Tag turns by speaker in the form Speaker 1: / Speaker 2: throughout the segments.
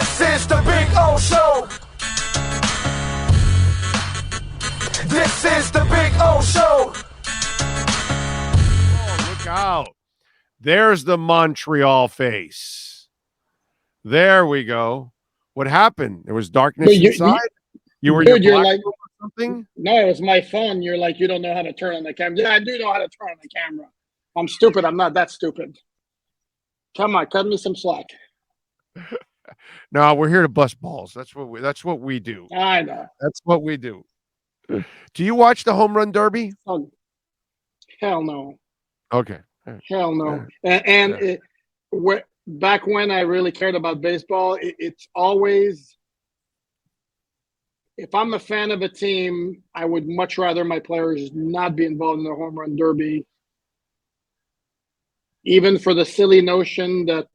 Speaker 1: This is the Big O Show. This is the Big O Show.
Speaker 2: Oh, look out. There's the Montreal face. There we go. What happened? There was darkness inside? You were in your black room or something?
Speaker 3: No, it was my phone. You're like, you don't know how to turn on the camera. Yeah, I do know how to turn on the camera. I'm stupid. I'm not that stupid. Come on, cut me some slack.
Speaker 2: No, we're here to bust balls. That's what we do.
Speaker 3: I know.
Speaker 2: That's what we do. Do you watch the home run derby?
Speaker 3: Oh, hell no.
Speaker 2: Okay.
Speaker 3: Hell no. And back when I really cared about baseball, it's always, if I'm a fan of a team, I would much rather my players not be involved in the home run derby, even for the silly notion that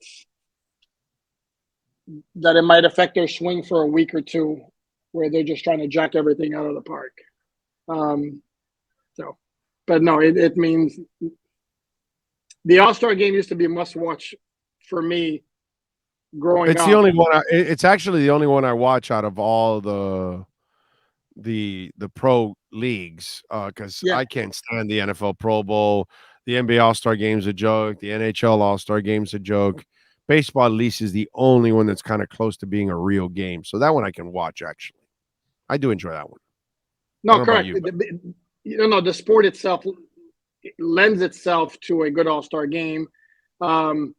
Speaker 3: it might affect their swing for a week or two, where they're just trying to jack everything out of the park. But no, it means the All-Star game used to be a must-watch for me growing up.
Speaker 2: It's the only one. It's actually the only one I watch out of all the pro leagues because I can't stand the NFL Pro Bowl. The NBA All-Star Game's a joke. The NHL All-Star Game's a joke. Baseball, at least, is the only one that's kind of close to being a real game. So that one I can watch, actually. I do enjoy that one.
Speaker 3: No, correct. The sport itself lends itself to a good All-Star game. Because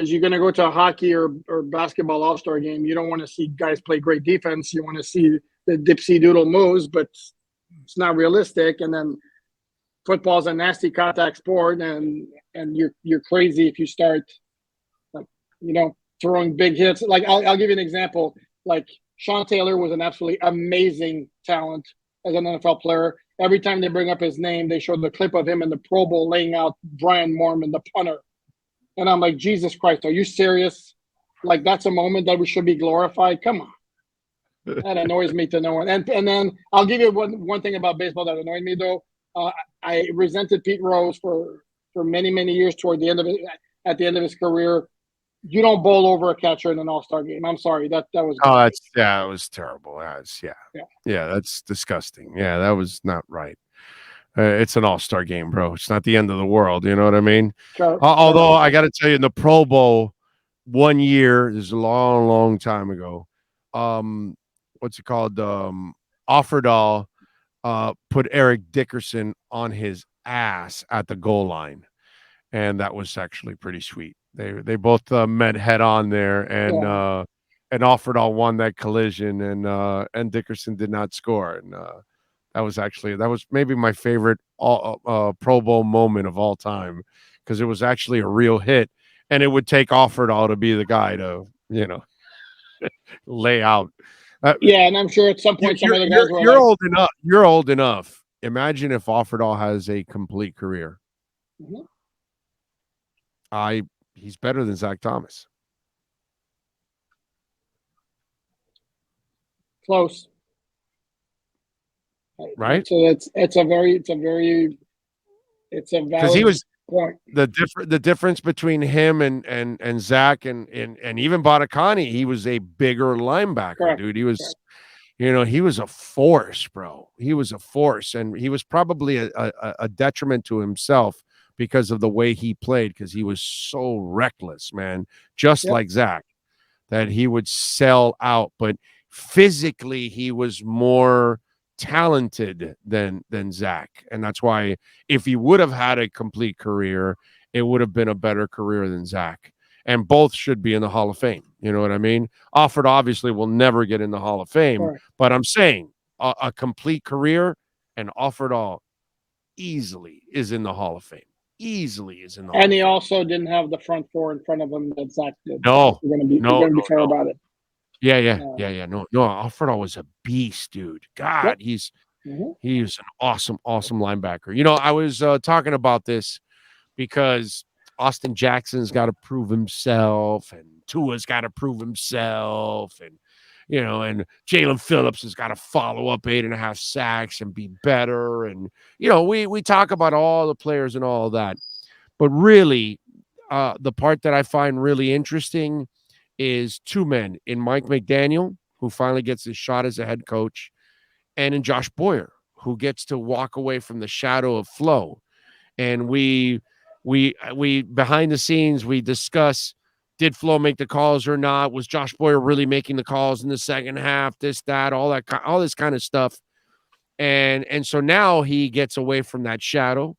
Speaker 3: you're going to go to a hockey or basketball All-Star game, you don't want to see guys play great defense. You want to see the dipsy doodle moves, but it's not realistic. And then football's a nasty contact sport, and you're crazy if you start throwing big hits. Like I'll give you an example. Like Sean Taylor was an absolutely amazing talent as an NFL player. Every time they bring up his name, they show the clip of him in the Pro Bowl laying out Brian Mormon, the punter. And I'm like, Jesus Christ, are you serious? Like, that's a moment that we should be glorified? Come on. That annoys me to no one. And then I'll give you one thing about baseball that annoyed me, though. I resented Pete Rose for many, many years toward the end of it. At the end of his career, you don't bowl over a catcher in an All-Star game. I'm sorry. That was.
Speaker 2: Oh, it was terrible. That's disgusting. Yeah, that was not right. It's an All-Star game, bro. It's not the end of the world. You know what I mean?
Speaker 3: Sure.
Speaker 2: Although I got to tell you, in the Pro Bowl, one year, this is a long, long time ago. What's it called? Offerdahl put Eric Dickerson on his ass at the goal line, and that was actually pretty sweet. They both met head on there, and Offerdahl won that collision, and Dickerson did not score, and that was maybe my favorite Pro Bowl moment of all time, because it was actually a real hit, and it would take Offerdahl to be the guy to lay out.
Speaker 3: And I'm sure at some point some other guys were
Speaker 2: old enough. You're old enough. Imagine if Offerdahl has a complete career.
Speaker 3: Mm-hmm.
Speaker 2: He's better than Zach Thomas.
Speaker 3: Close.
Speaker 2: Right?
Speaker 3: So it's a valid
Speaker 2: because he was
Speaker 3: point.
Speaker 2: The difference between him and Zach and even Bodakani, he was a bigger linebacker. Correct. Dude. He was he was a force, bro. He was a force, and he was probably a detriment to himself because of the way he played, because he was so reckless, man, just like Zach, that he would sell out. But physically, he was more talented than Zach, and that's why if he would have had a complete career, it would have been a better career than Zach. And both should be in the Hall of Fame. You know what I mean? Offord obviously will never get in the Hall of Fame, but I'm saying a complete career, and Offerdahl easily is in the Hall of Fame. Easily is in the Hall
Speaker 3: And
Speaker 2: of
Speaker 3: he
Speaker 2: Fame.
Speaker 3: also didn't have the front four in front of him that Zach did.
Speaker 2: No,
Speaker 3: we're going to be fair about it.
Speaker 2: Yeah. No, Offerdahl was a beast, dude. God, he's an awesome linebacker. I was talking about this because Austin Jackson's got to prove himself, and Tua's got to prove himself, and and Jalen Phillips has got to follow up 8.5 sacks and be better. And we talk about all the players and all of that, but really, the part that I find really interesting is two men in Mike McDaniel, who finally gets his shot as a head coach, and in Josh Boyer, who gets to walk away from the shadow of Flo. And we behind the scenes, we discuss, did Flo make the calls or not? Was Josh Boyer really making the calls in the second half? This, that, all this kind of stuff. And so now he gets away from that shadow.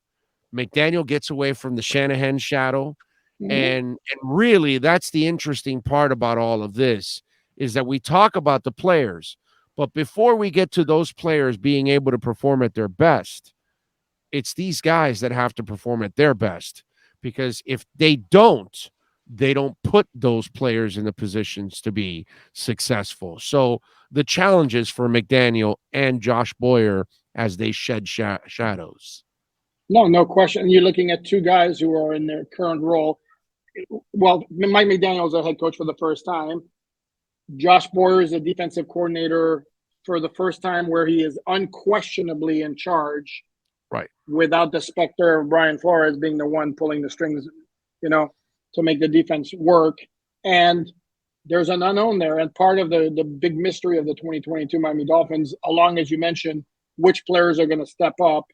Speaker 2: McDaniel gets away from the Shanahan shadow. And really, that's the interesting part about all of this, is that we talk about the players, but before we get to those players being able to perform at their best, it's these guys that have to perform at their best, because if they don't put those players in the positions to be successful. So the challenges for McDaniel and Josh Boyer as they shed shadows.
Speaker 3: No question. You're looking at two guys who are in their current role. Well, Mike McDaniel is a head coach for the first time. Josh Boyer is a defensive coordinator for the first time, where he is unquestionably in charge,
Speaker 2: right,
Speaker 3: without the specter of Brian Flores being the one pulling the strings, to make the defense work. And there's an unknown there. And part of the big mystery of the 2022 Miami Dolphins, along, as you mentioned, which players are going to step up,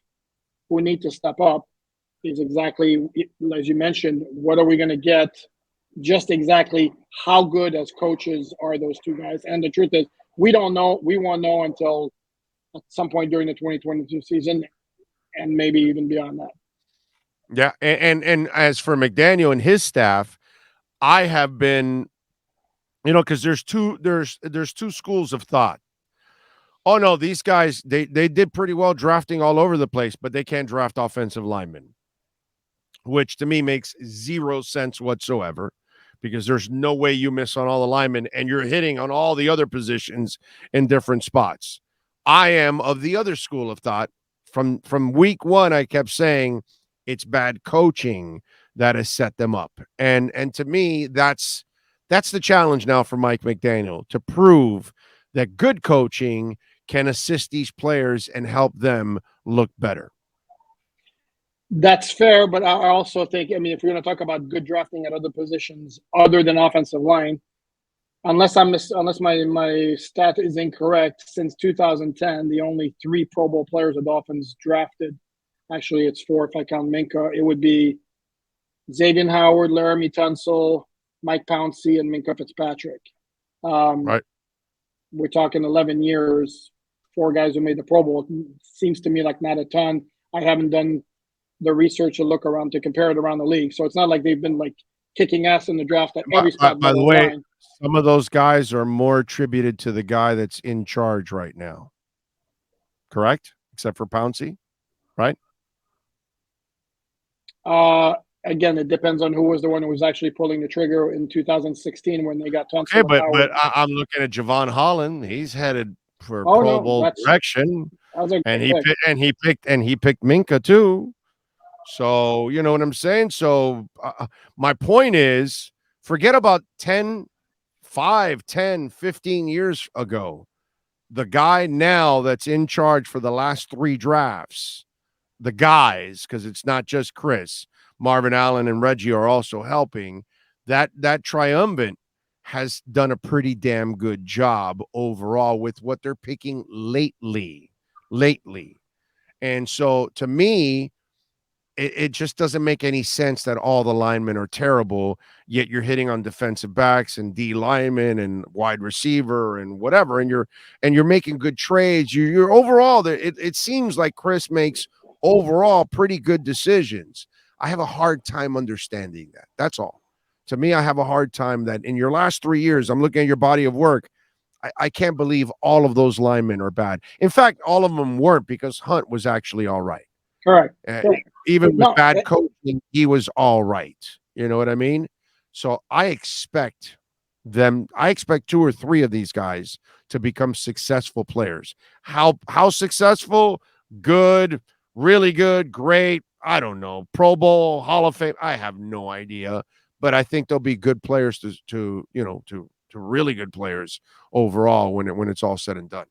Speaker 3: who need to step up, is exactly, as you mentioned, what are we going to get? Just exactly how good as coaches are those two guys? And the truth is, we don't know. We won't know until at some point during the 2022 season, and maybe even beyond that.
Speaker 2: Yeah, and as for McDaniel and his staff, I have been, because there's two schools of thought. Oh no, these guys, they did pretty well drafting all over the place, but they can't draft offensive linemen, which to me makes zero sense whatsoever, because there's no way you miss on all the linemen and you're hitting on all the other positions in different spots. I am of the other school of thought. From week one, I kept saying it's bad coaching that has set them up. And to me, that's the challenge now for Mike McDaniel, to prove that good coaching can assist these players and help them look better.
Speaker 3: That's fair, but I also think, if we're going to talk about good drafting at other positions other than offensive line, unless my stat is incorrect, since 2010, the only 3 Pro Bowl players the Dolphins drafted, actually it's 4 if I count Minka, it would be Xavier Howard, Laramie Tunsil, Mike Pouncey, and Minka Fitzpatrick.
Speaker 2: Right.
Speaker 3: We're talking 11 years, 4 guys who made the Pro Bowl. It seems to me like not a ton. I haven't done the research to look around to compare it around the league. So it's not like they've been like kicking ass in the draft at every spot.
Speaker 2: By the way, some of those guys are more attributed to the guy that's in charge right now. Correct? Except for Pouncey, right?
Speaker 3: Again, it depends on who was the one who was actually pulling the trigger in 2016 when they got Tunsil.
Speaker 2: Okay, but I'm looking at Javon Holland. He's headed for Pro Bowl direction, and he picked Minka too. So you know what I'm saying. So my point is, forget about 5, 10, 15 years ago. The guy now that's in charge for the last 3 drafts, the guys, because it's not just Chris, Marvin Allen and Reggie are also helping. That triumvirate has done a pretty damn good job overall with what they're picking lately. And so to me, it just doesn't make any sense that all the linemen are terrible, yet you're hitting on defensive backs and D linemen and wide receiver and whatever, and you're making good trades. You're overall, it seems like Chris makes overall pretty good decisions. I have a hard time understanding that. That's all. To me, I have a hard time that in your last 3 years, I'm looking at your body of work. I can't believe all of those linemen are bad. In fact, all of them weren't, because Hunt was actually all right.
Speaker 3: Correct.
Speaker 2: Even with bad coaching, he was all right. You know what I mean? So I expect 2 or 3 of these guys to become successful players. How successful? Good, really good, great. I don't know. Pro Bowl, Hall of Fame. I have no idea, but I think they'll be good players to really good players overall when it's all said and done.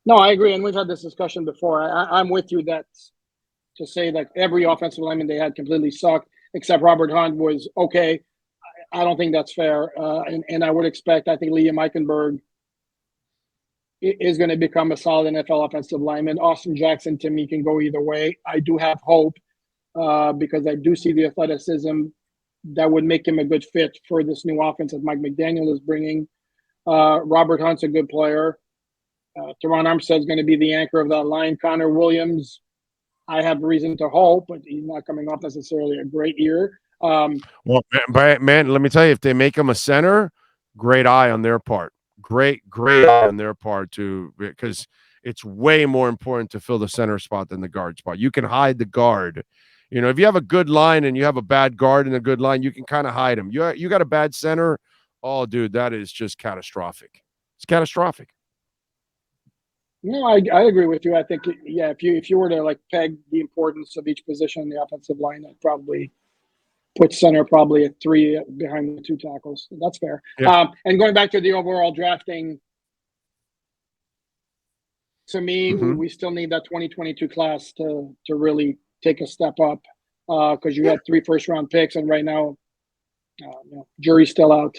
Speaker 3: No, I agree, and we've had this discussion before. I'm with you that to say that every offensive lineman they had completely sucked, except Robert Hunt was okay. I don't think that's fair. And I would expect, I think Liam Eichenberg is going to become a solid NFL offensive lineman. Austin Jackson, to me, can go either way. I do have hope because I do see the athleticism that would make him a good fit for this new offense that Mike McDaniel is bringing. Robert Hunt's a good player. Teron Armstead is going to be the anchor of that line. Connor Williams, I have reason to hope, but he's not coming off necessarily a great year.
Speaker 2: Well, man, let me tell you, if they make him a center, great eye on their part. Great eye on their part too, because it's way more important to fill the center spot than the guard spot. You can hide the guard. You know, if you have a good line and you have a bad guard and a good line, you can kind of hide them. You got a bad center. Oh, dude, that is just catastrophic. It's catastrophic.
Speaker 3: No, I agree with you. I think, yeah, if you were to like peg the importance of each position in the offensive line, I'd probably put center probably at 3 behind the 2 tackles. That's fair.
Speaker 2: Yeah.
Speaker 3: And going back to the overall drafting, to me, we still need that 2022 class to really take a step up because you had 3 first-round picks, and right now, jury's still out.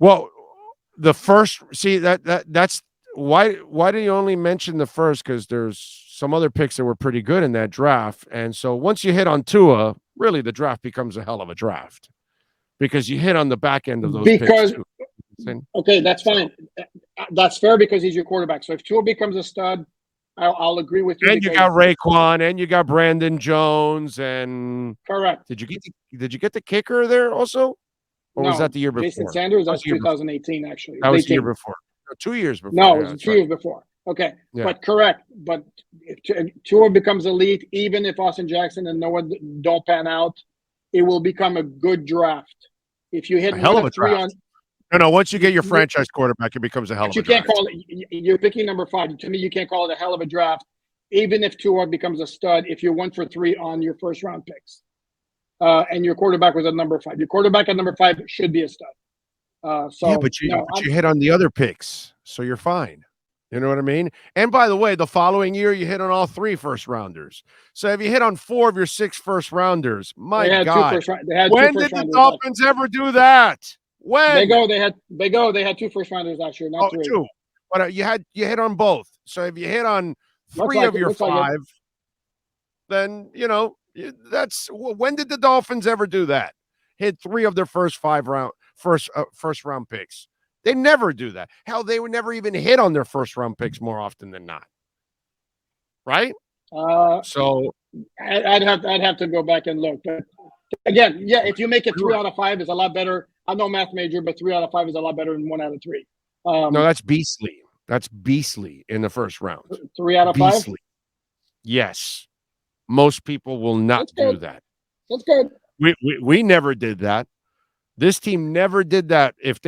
Speaker 2: Well, the first, see that's why do you only mention the first? Because there's some other picks that were pretty good in that draft, and so once you hit on Tua, really the draft becomes a hell of a draft because you hit on the back end of those picks too.
Speaker 3: Okay, that's fine. That's fair because he's your quarterback. So if Tua becomes a stud, I'll agree with you.
Speaker 2: And you got Raekwon, and you got Brandon Jones, and
Speaker 3: correct.
Speaker 2: Did you get the kicker there also? Or was that the year before?
Speaker 3: Jason Sanders, that's 2018, actually.
Speaker 2: That was the year before. 2 years before.
Speaker 3: No, it was 2 years before. Okay, but correct. But if Tua becomes elite, even if Austin Jackson and Noah don't pan out, it will become a good draft. If you hit
Speaker 2: a hell of a draft. No, once you get your franchise quarterback, it becomes a hell of a draft.
Speaker 3: You can't call it. You're picking number 5. To me, you can't call it a hell of a draft, even if Tua becomes a stud. If you're 1 for 3 on your first round picks, and your quarterback was at number 5, your quarterback at number 5 should be a stud.
Speaker 2: But you hit on the other picks, so you're fine. You know what I mean? And by the way, the following year you hit on all 3 first rounders. So if you hit on 4 of your 6 first rounders, my God, when did the Dolphins ever do that? When
Speaker 3: they had 2 first rounders last year, not 3.
Speaker 2: 2. But you hit on both. So if you hit on 3 of your 5, then that's when did the Dolphins ever do that? Hit 3 of their first 5 first round picks. They never do that. Hell, they would never even hit on their first round picks more often than not. Right? So
Speaker 3: I'd have to go back and look. But again, if you make it 3 out of 5 is a lot better. I'm no math major, but 3 out of 5 is a lot better than 1 out of 3.
Speaker 2: No, that's beastly. That's beastly in the first round.
Speaker 3: 3 out of 5?
Speaker 2: Yes. Most people will not do that.
Speaker 3: That's good.
Speaker 2: We never did that. This team never did that. If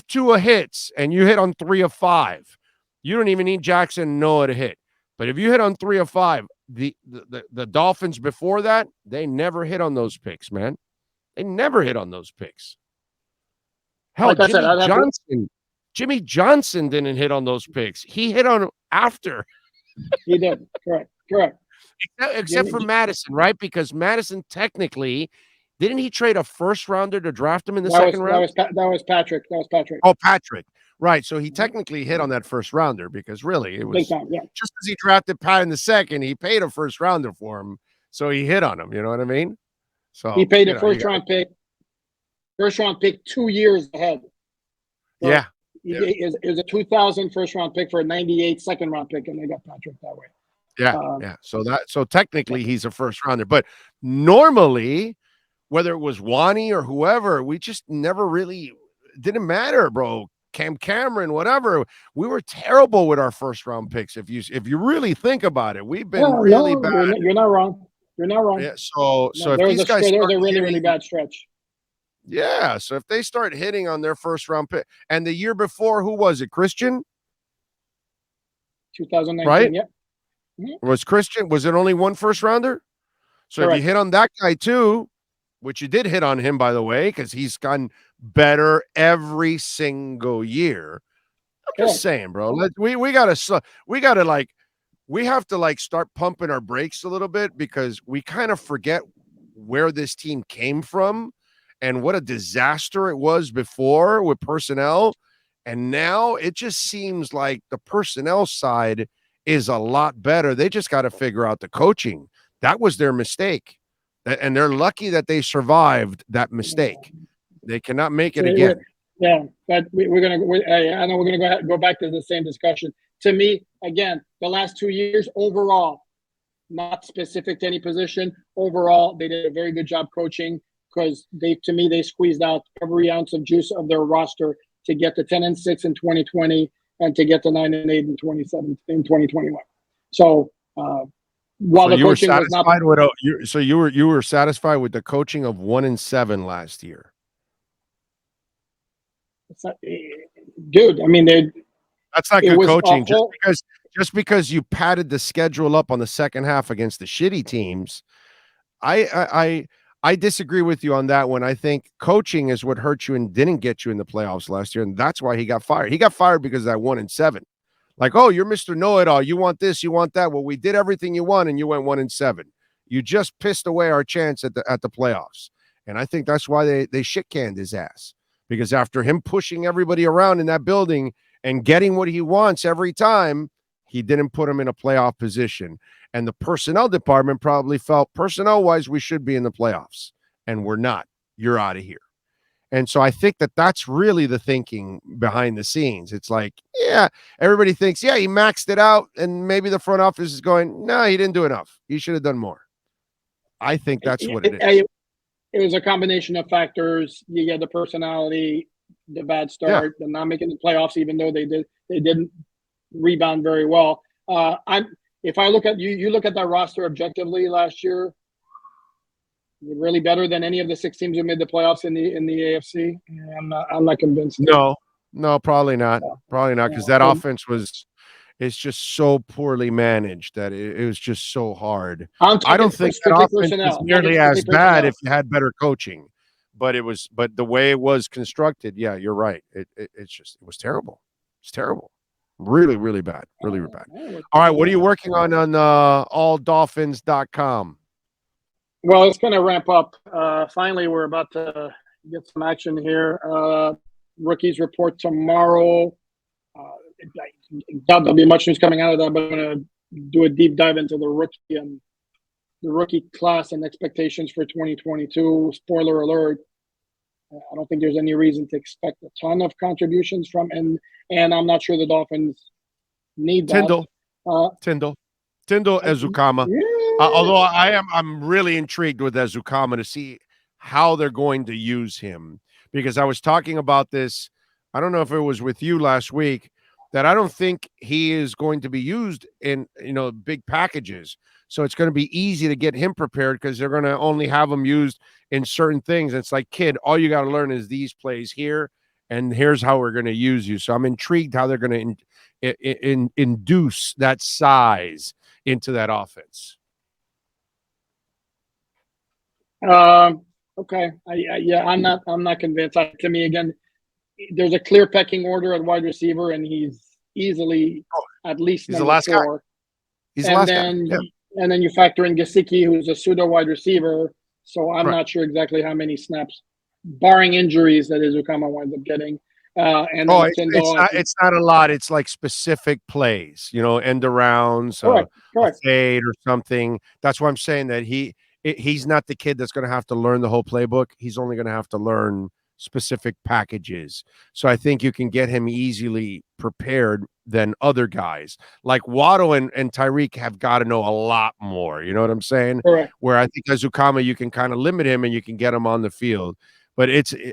Speaker 2: Tua hits and you hit on 3 of 5, you don't even need Jackson and Noah to hit. But if you hit on 3 of 5, the Dolphins before that, they never hit on those picks, man. They never hit on those picks. Hell, like Jimmy Johnson didn't hit on those picks. He hit on after.
Speaker 3: He did. Correct.
Speaker 2: Except for Madison, right? Because Madison technically, didn't he trade a first rounder to draft him in the second round?
Speaker 3: That was Patrick.
Speaker 2: Oh, Patrick. Right. So he technically hit on that first rounder because really it was just because he drafted Pat in the second, he paid a first rounder for him. So he hit on him. You know what I mean? So
Speaker 3: he paid a first round pick 2 years ahead. So it was a 2000 first round pick for a 98 second round pick, and they got Patrick that way.
Speaker 2: Yeah. So technically he's a first rounder, but normally, whether it was Wani or whoever, we just never really didn't matter, bro. Cameron, whatever. We were terrible with our first round picks. If you really think about it, we've been really bad.
Speaker 3: You're not wrong. Yeah.
Speaker 2: So if these guys
Speaker 3: there was a really bad stretch.
Speaker 2: Yeah. So if they start hitting on their first round pick, and the year before, who was it? Christian?
Speaker 3: 2019.
Speaker 2: Right?
Speaker 3: Yep.
Speaker 2: Was it only 1 first rounder? So Correct. If you hit on that guy too, which you did hit on him, by the way, because he's gotten better every single year. I'm just saying, bro. We have to start pumping our brakes a little bit because we kind of forget where this team came from, and what a disaster it was before with personnel. And now it just seems like the personnel side is a lot better. They just got to figure out the coaching. That was their mistake. And they're lucky that they survived that mistake. They cannot make it again.
Speaker 3: Yeah, but we're going to, I know we're going to go back to the same discussion. To me, again, the last 2 years overall, not specific to any position, overall, they did a very good job coaching because to me, they squeezed out every ounce of juice of their roster to get to 10-6 in 2020 and to get to 9-8 in 2021. So, while the coaching was not,
Speaker 2: you were satisfied with the coaching of 1-7 last year.
Speaker 3: Dude, I mean,
Speaker 2: that's not good coaching. Just because you padded the schedule up on the second half against the shitty teams, I disagree with you on that one. I think coaching is what hurt you and didn't get you in the playoffs last year, and that's why he got fired. He got fired because of that 1-7. Like, oh, you're Mr. Know-It-All. You want this, you want that. Well, we did everything you want, and you went 1-7. You just pissed away our chance at the playoffs, and I think that's why they shit-canned his ass. Because after him pushing everybody around in that building and getting what he wants every time, he didn't put him in a playoff position. And the personnel department probably felt personnel-wise we should be in the playoffs, and we're not. You're out of here. And so I think that's really the thinking behind the scenes. It's like, yeah, everybody thinks, yeah, he maxed it out, and maybe the front office is going, no, he didn't do enough. He should have done more. I think that's what it is.
Speaker 3: It was a combination of factors. You get the personality, the bad start, the not making the playoffs, even though they didn't rebound very well. If I look at you look at that roster objectively last year, really better than any of the 6 teams who made the playoffs in the AFC. I'm not convinced.
Speaker 2: No, probably not. Probably not, because that offense it's just so poorly managed that it was just so hard. I don't think that offense is nearly as bad if you had better coaching, but the way it was constructed, yeah, you're right. It was terrible. It's terrible. Really, really bad. Really, really bad. All right, what are you working on alldolphins.com?
Speaker 3: Well, it's going to ramp up. Finally, we're about to get some action here. Rookies report tomorrow. There'll be much news coming out of that, but I'm going to do a deep dive into the rookie class and expectations for 2022. Spoiler alert: I don't think there's any reason to expect a ton of contributions from, and I'm not sure the Dolphins need that.
Speaker 2: Tyndall Ezukama.
Speaker 3: Yeah.
Speaker 2: Although I'm really intrigued with Ezukama to see how they're going to use him, because I was talking about this. I don't know if it was with you last week, that I don't think he is going to be used in big packages. So it's going to be easy to get him prepared because they're going to only have him used in certain things. It's like, kid, all you got to learn is these plays here, and here's how we're going to use you. So I'm intrigued how they're going to induce that size into that offense.
Speaker 3: Okay. I'm not convinced. To me, again, there's a clear pecking order at wide receiver, and he's easily at least number 4.
Speaker 2: He's the last guy. Yeah.
Speaker 3: And then you factor in Gesicki, who's a pseudo wide receiver. So I'm not sure exactly how many snaps, barring injuries, that Ezukama winds up getting.
Speaker 2: It's not a lot. It's like specific plays, end arounds, a fade or something. That's why I'm saying that he's not the kid that's going to have to learn the whole playbook. He's only going to have to learn specific packages. So I think you can get him easily prepared than other guys. Like Waddle and Tyreek have got to know a lot more. You know what I'm saying?
Speaker 3: Correct.
Speaker 2: Where I think Ezukama, you can kind of limit him and you can get him on the field. But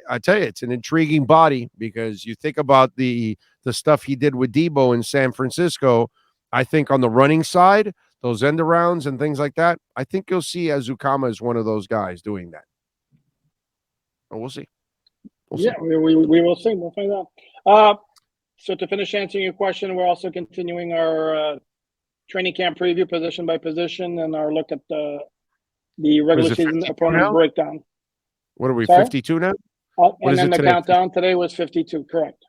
Speaker 2: I tell you, it's an intriguing body, because you think about the stuff he did with Debo in San Francisco. I think on the running side, those end arounds and things like that, I think you'll see Ezukama as one of those guys doing that. But we'll see.
Speaker 3: We will see. We'll find out. So to finish answering your question, we're also continuing our training camp preview position by position and our look at the regular season opponent breakdown.
Speaker 2: What are we, 52 now?
Speaker 3: And then the countdown today was 52, correct.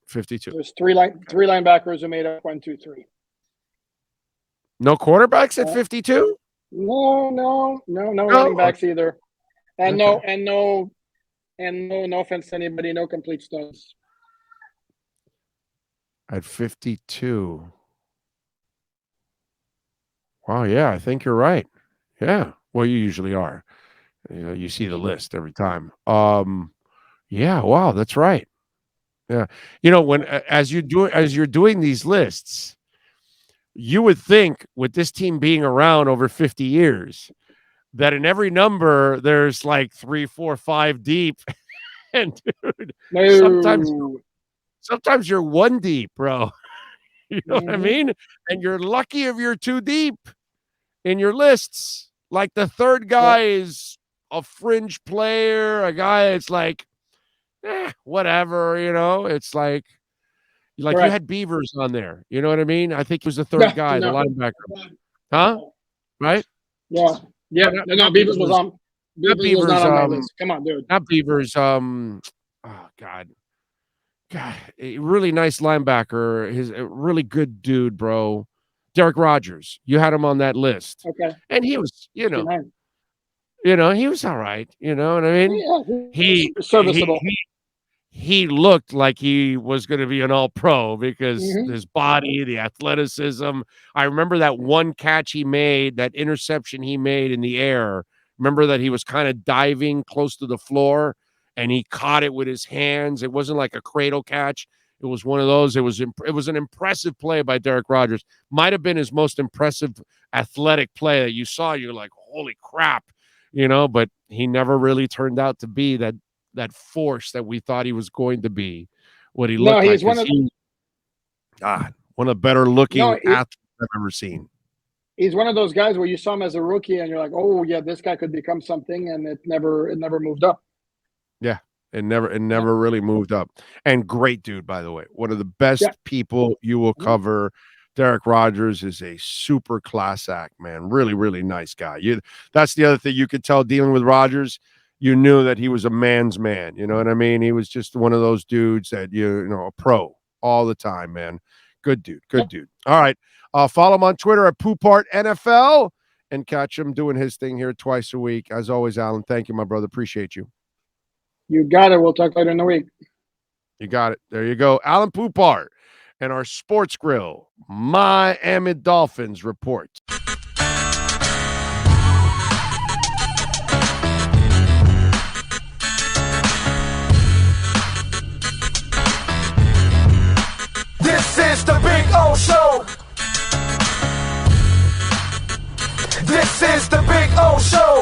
Speaker 2: 52.
Speaker 3: There's three linebackers who made up 1, 2, 3.
Speaker 2: No quarterbacks at 52?
Speaker 3: No running backs either. And no And no offense to anybody, no complete studs.
Speaker 2: At 52. Wow, yeah, I think you're right. Yeah. Well, you usually are. You see the list every time. Yeah, wow, that's right. Yeah. When as you're doing these lists, you would think with this team being around over 50 years that in every number there's like 3, 4, 5 deep. And dude,
Speaker 3: No.
Speaker 2: sometimes you're 1 deep, bro. You know what I
Speaker 3: Mm-hmm.
Speaker 2: mean? And you're lucky if you're 2 deep in your lists. Like the third guy is a fringe player, a guy that's like, whatever, It's like you had Beavers on there. You know what I mean? I think he was the third guy, the linebacker. Huh? Right?
Speaker 3: Yeah. Yeah. No, Beavers was on. Beavers was not on my list. Come on, dude.
Speaker 2: Not Beavers. Oh God, a really nice linebacker. He's a really good dude, bro. Derek Rogers. You had him on that list.
Speaker 3: Okay.
Speaker 2: And he was, he was all right. You know what I mean?
Speaker 3: Yeah,
Speaker 2: he
Speaker 3: serviceable.
Speaker 2: He looked like he was going to be an all-pro because his body, the athleticism. I remember that one catch he made, that interception he made in the air. Remember that he was kind of diving close to the floor and he caught it with his hands. It wasn't like a cradle catch. It was one of those. It was an impressive play by Derek Rogers. Might have been his most impressive athletic play that you saw. You're like, holy crap, but he never really turned out to be that force that we thought he was going to be. What he looked like. One of the better looking athletes I've ever seen.
Speaker 3: He's one of those guys where you saw him as a rookie and you're like, oh yeah, this guy could become something, and it never moved up.
Speaker 2: Yeah, it never really moved up. And great dude, by the way. One of the best people you will cover. Derek Rogers is a super class act, man. Really, really nice guy. That's the other thing you could tell dealing with Rogers. You knew that he was a man's man. You know what I mean? He was just one of those dudes that, a pro all the time, man. Good dude. Good dude. All right. Follow him on Twitter at Poupart NFL and catch him doing his thing here twice a week. As always, Alan, thank you, my brother. Appreciate you.
Speaker 3: You got it. We'll talk later in the week.
Speaker 2: You got it. There you go. Alan Poupart and our Sports Grill Miami Dolphins report.
Speaker 1: This is the Big O Show. This is the Big O Show.